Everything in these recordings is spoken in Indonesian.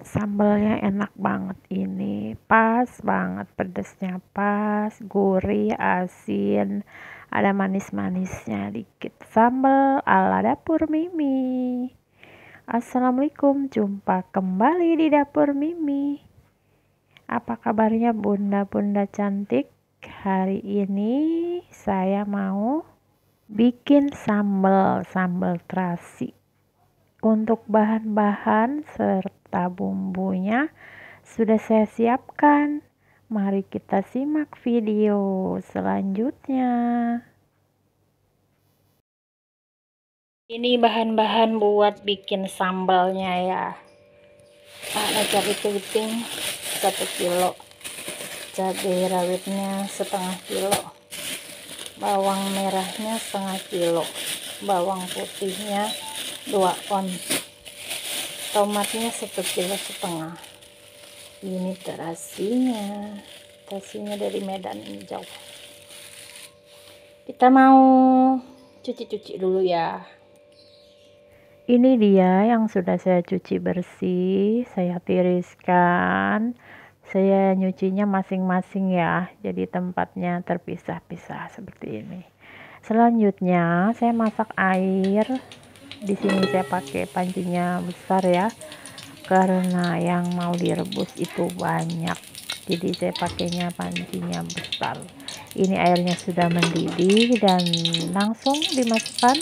Sambalnya enak banget ini, pas banget pedesnya, pas, gurih, asin, ada manis-manisnya dikit. Sambal ala dapur Mimi. Assalamualaikum, jumpa kembali di dapur Mimi. Apa kabarnya bunda-bunda cantik? Hari ini saya mau bikin sambal terasi. Untuk bahan-bahan serta bumbunya sudah saya siapkan. Mari kita simak video selanjutnya. Ini bahan-bahan buat bikin sambalnya ya. Ada cabai keriting 1 kilo, cabai rawitnya setengah kilo, bawang merahnya setengah kilo, bawang putihnya 2 on, tomatnya 1,5 kilo. Ini terasinya dari Medan, ini jauh. Kita mau cuci-cuci dulu ya. Ini dia yang sudah saya cuci bersih, saya tiriskan. Saya nyucinya masing-masing ya, jadi tempatnya terpisah-pisah seperti ini. Selanjutnya saya masak air. Di sini saya pakai pancinya besar ya, karena yang mau direbus itu banyak, jadi saya pakainya pancinya besar. Ini airnya sudah mendidih dan langsung dimasukkan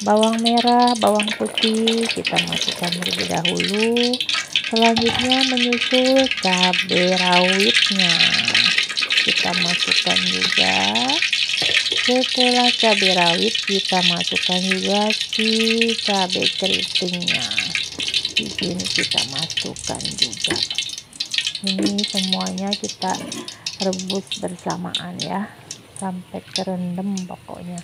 bawang merah, bawang putih kita masukkan terlebih dahulu. Selanjutnya menyusul cabai rawitnya kita masukkan juga. Setelah cabai rawit kita masukkan juga si cabai keritingnya. Di sini kita masukkan juga. Ini semuanya kita rebus bersamaan ya, sampai kerendam, pokoknya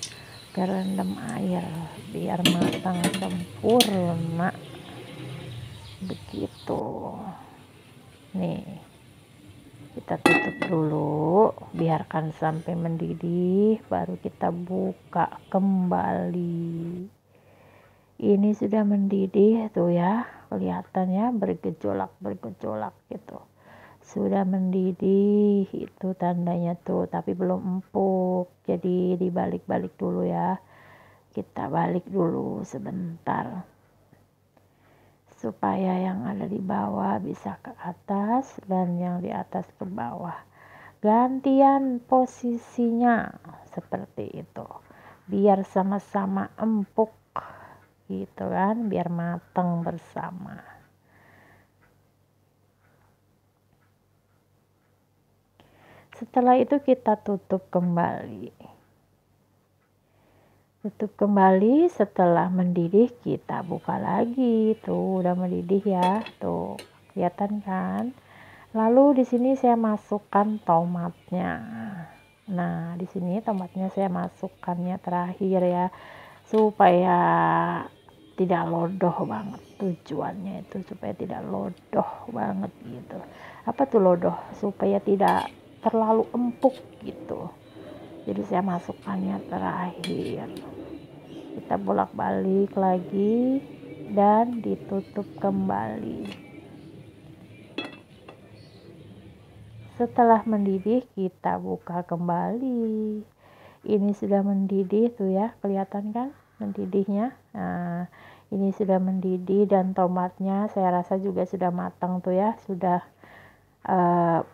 kerendam air biar matang sempurna begitu. Nih kita tutup dulu, biarkan sampai mendidih, baru kita buka kembali. Ini sudah mendidih tuh ya, kelihatannya bergejolak gitu. Sudah mendidih, itu tandanya tuh, tapi belum empuk, jadi dibalik-balik dulu ya. Kita balik dulu sebentar supaya yang ada di bawah bisa ke atas dan yang di atas ke bawah, gantian posisinya seperti itu biar sama-sama empuk gitu kan, biar matang bersama. Setelah itu kita tutup kembali. Setelah mendidih kita buka lagi. Tuh udah mendidih ya, tuh kelihatan kan. Lalu di sini saya masukkan tomatnya. Nah di sini tomatnya saya masukkannya terakhir ya, supaya tidak lodoh banget. Tujuannya itu supaya tidak lodoh banget gitu. Apa tuh lodoh? Supaya tidak terlalu empuk gitu. Jadi saya masukkannya terakhir. Kita bolak-balik lagi dan ditutup kembali. Setelah mendidih kita buka kembali. Ini sudah mendidih tuh ya, kelihatan kan mendidihnya. Nah ini sudah mendidih dan tomatnya saya rasa juga sudah matang tuh ya, sudah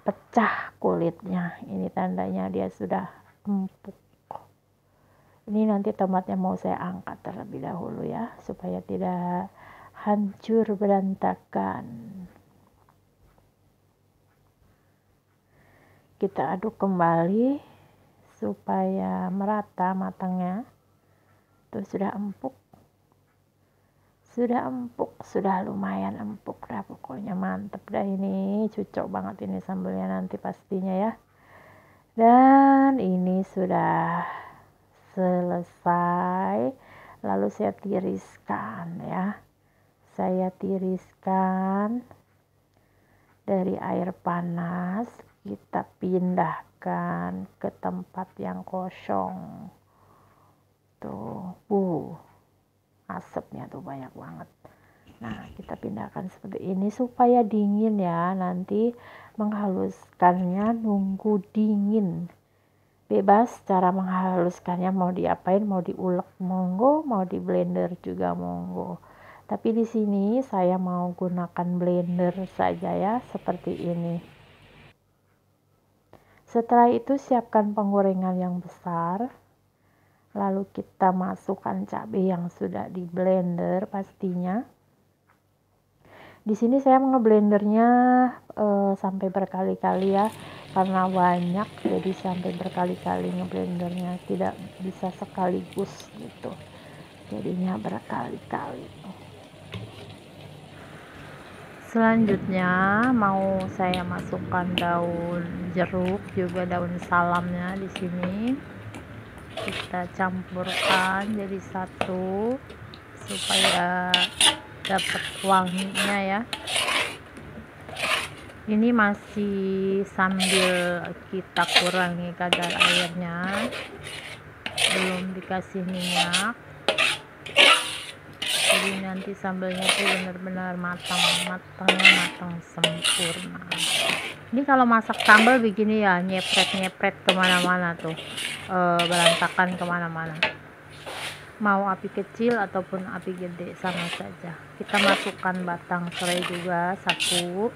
pecah kulitnya. Ini tandanya dia sudah empuk. Ini nanti tomatnya mau saya angkat terlebih dahulu ya, supaya tidak hancur berantakan. Kita aduk kembali supaya merata matangnya. Tuh sudah empuk, sudah lumayan empuk dah, pokoknya mantep dah. Ini cocok banget ini sambalnya nanti pastinya ya. Dan ini sudah selesai, lalu saya tiriskan ya. Saya tiriskan dari air panas, kita pindahkan ke tempat yang kosong. Tuh, asapnya tuh banyak banget. Nah, kita pindahkan seperti ini supaya dingin ya. Nanti menghaluskannya nunggu dingin. Bebas cara menghaluskannya, mau diapain, mau diulek monggo, mau di blender juga monggo. Tapi di sini saya mau gunakan blender saja ya, seperti ini. Setelah itu siapkan penggorengan yang besar. Lalu kita masukkan cabai yang sudah di blender pastinya. Di sini saya ngeblendernya sampai berkali-kali ya, karena banyak jadi sampai berkali-kali ngeblendernya, tidak bisa sekaligus gitu. Jadinya berkali-kali. Selanjutnya mau saya masukkan daun jeruk juga daun salamnya di sini. Kita campurkan jadi satu supaya dapat wanginya ya. Ini masih sambil kita kurangi kadar airnya, belum dikasih minyak, jadi nanti sambalnya tuh benar-benar matang sempurna. Ini kalau masak sambal begini ya, nyepret kemana-mana tuh, berantakan kemana-mana, mau api kecil ataupun api gede sama saja. Kita masukkan batang serai juga satu,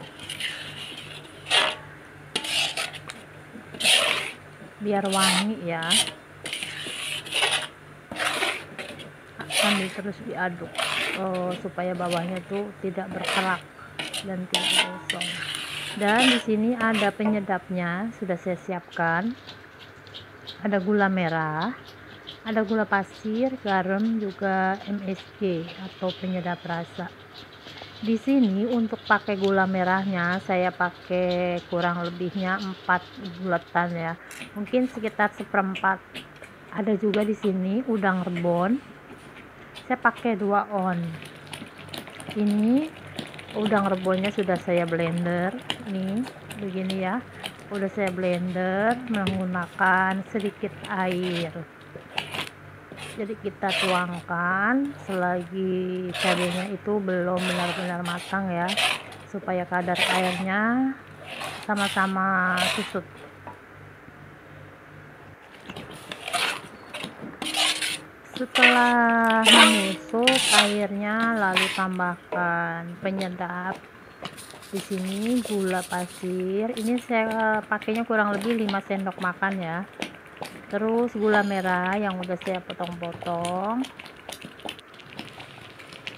biar wangi ya, sambil terus diaduk supaya bawahnya tuh tidak berkerak dan tidak gosong. Dan di sini ada penyedapnya sudah saya siapkan, ada gula merah, ada gula pasir, garam, juga MSG atau penyedap rasa. Di sini untuk pakai gula merahnya saya pakai kurang lebihnya 4 bulatan ya, mungkin sekitar seperempat. Ada juga di sini udang rebon, saya pakai 2 on. Ini udang rebonnya sudah saya blender nih, begini ya, udah saya blender menggunakan sedikit air. Jadi kita tuangkan selagi cabenya itu belum benar-benar matang ya, supaya kadar airnya sama-sama susut. Setelah menyusut airnya, lalu tambahkan penyedap. Di sini gula pasir, ini saya pakainya kurang lebih 5 sendok makan ya. Terus gula merah yang udah saya potong-potong.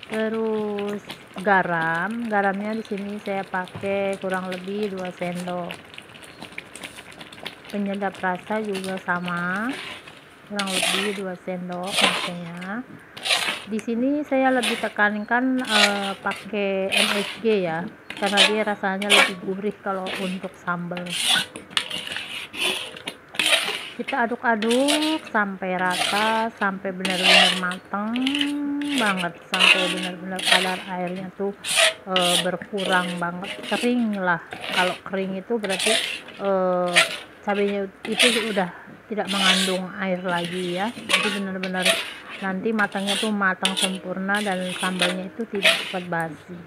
Terus garamnya di sini saya pakai kurang lebih 2 sendok. Penyedap rasa juga sama, kurang lebih 2 sendok makanya. Di sini saya lebih tekankan pakai MSG ya, karena dia rasanya lebih gurih kalau untuk sambal. Kita aduk-aduk sampai rata, sampai benar-benar matang banget, sampai benar-benar kadar airnya tuh berkurang banget, kering lah. Kalau kering itu berarti cabenya itu udah tidak mengandung air lagi ya, jadi benar-benar nanti matangnya tuh matang sempurna dan sambalnya itu tidak cepat basi.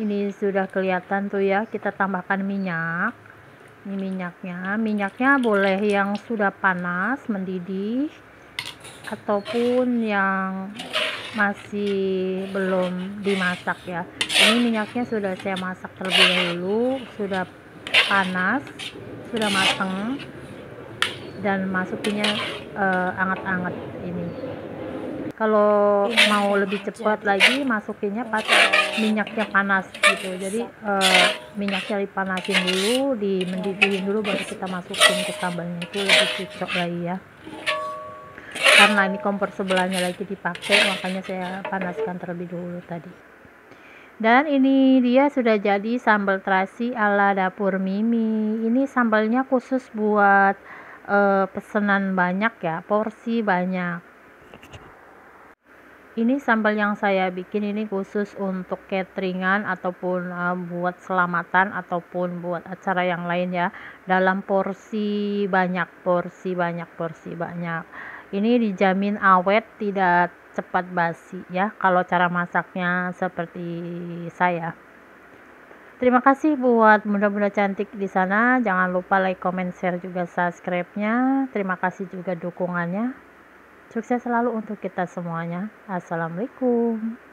Ini sudah kelihatan tuh ya, kita tambahkan minyak. Ini minyaknya boleh yang sudah panas mendidih ataupun yang masih belum dimasak ya. Ini minyaknya sudah saya masak terlebih dahulu, sudah panas, sudah matang, dan masukinnya anget-anget ini. Kalau mau lebih cepat lagi masukinnya pas minyaknya panas gitu, jadi minyaknya dipanasin dulu, dimendidihin dulu, baru kita masukin ke sambalnya, itu lebih cocok lagi ya. Karena ini kompor sebelahnya lagi dipakai, makanya saya panaskan terlebih dahulu tadi. Dan ini dia sudah jadi sambal terasi ala dapur Mimi. Ini sambalnya khusus buat pesanan banyak ya, porsi banyak. Ini sambal yang saya bikin ini khusus untuk cateringan ataupun buat selamatan ataupun buat acara yang lain ya, dalam porsi banyak. Ini dijamin awet, tidak cepat basi ya kalau cara masaknya seperti saya. Terima kasih buat bunda-bunda cantik di sana. Jangan lupa like, comment, share juga subscribe-nya. Terima kasih juga dukungannya. Sukses selalu untuk kita semuanya. Assalamualaikum.